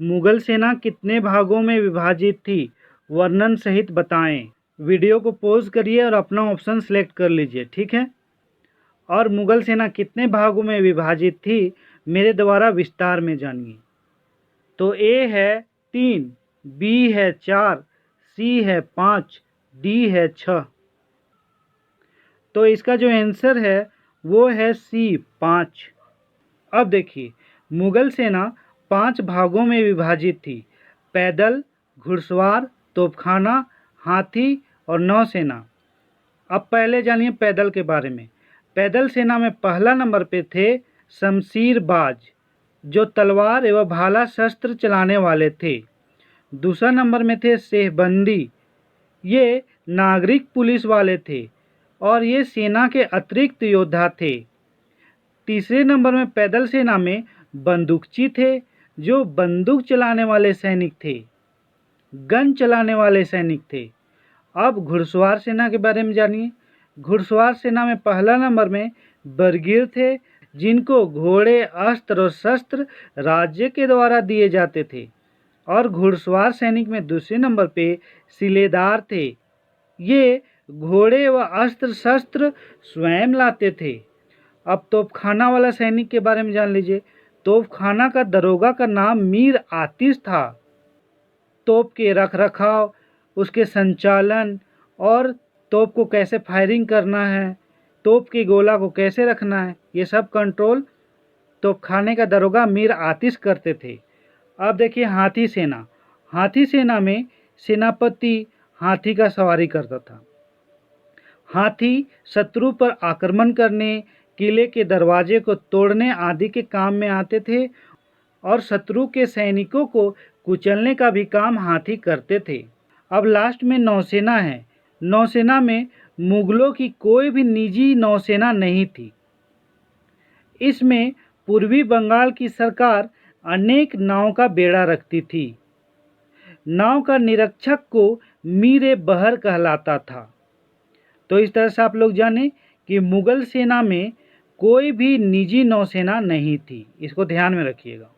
मुगल सेना कितने भागों में विभाजित थी, वर्णन सहित बताएं। वीडियो को पॉज करिए और अपना ऑप्शन सेलेक्ट कर लीजिए, ठीक है। और मुगल सेना कितने भागों में विभाजित थी, मेरे द्वारा विस्तार में जानिए। तो ए है 3, बी है 4, सी है 5, डी है 6। तो इसका जो आंसर है वो है सी 5। अब देखिए, मुगल सेना 5 भागों में विभाजित थी: पैदल, घुड़सवार, तोपखाना, हाथी और नौसेना। अब पहले जानिए पैदल के बारे में। पैदल सेना में पहला नंबर पे थे शमशीरबाज, जो तलवार एवं भाला शस्त्र चलाने वाले थे। दूसरा नंबर में थे सेहबंदी, ये नागरिक पुलिस वाले थे और ये सेना के अतिरिक्त योद्धा थे। तीसरे नंबर में पैदल सेना में बंदूकची थे, जो बंदूक चलाने वाले सैनिक थे, गन चलाने वाले सैनिक थे। अब घुड़सवार सेना के बारे में जानिए। घुड़सवार सेना में पहला नंबर में बरगीर थे, जिनको घोड़े, अस्त्र और शस्त्र राज्य के द्वारा दिए जाते थे। और घुड़सवार सैनिक में दूसरे नंबर पे सिलेदार थे, ये घोड़े व अस्त्र शस्त्र स्वयं लाते थे। अब तोपखाना वाला सैनिक के बारे में जान लीजिए। तोपखाना का दरोगा का नाम मीर आतिश था। तोप के रख रखाव, उसके संचालन और तोप को कैसे फायरिंग करना है, तोप के गोला को कैसे रखना है, ये सब कंट्रोल तोपखाने का दरोगा मीर आतिश करते थे। अब देखिए हाथी सेना। हाथी सेना में सेनापति हाथी का सवारी करता था। हाथी शत्रु पर आक्रमण करने, किले के दरवाजे को तोड़ने आदि के काम में आते थे और शत्रु के सैनिकों को कुचलने का भी काम हाथी करते थे। अब लास्ट में नौसेना है। नौसेना में मुगलों की कोई भी निजी नौसेना नहीं थी। इसमें पूर्वी बंगाल की सरकार अनेक नाव का बेड़ा रखती थी। नाव का निरीक्षक को मीरे बहर कहलाता था। तो इस तरह से आप लोग जाने कि मुगल सेना में कोई भी निजी नौसेना नहीं थी। इसको ध्यान में रखिएगा।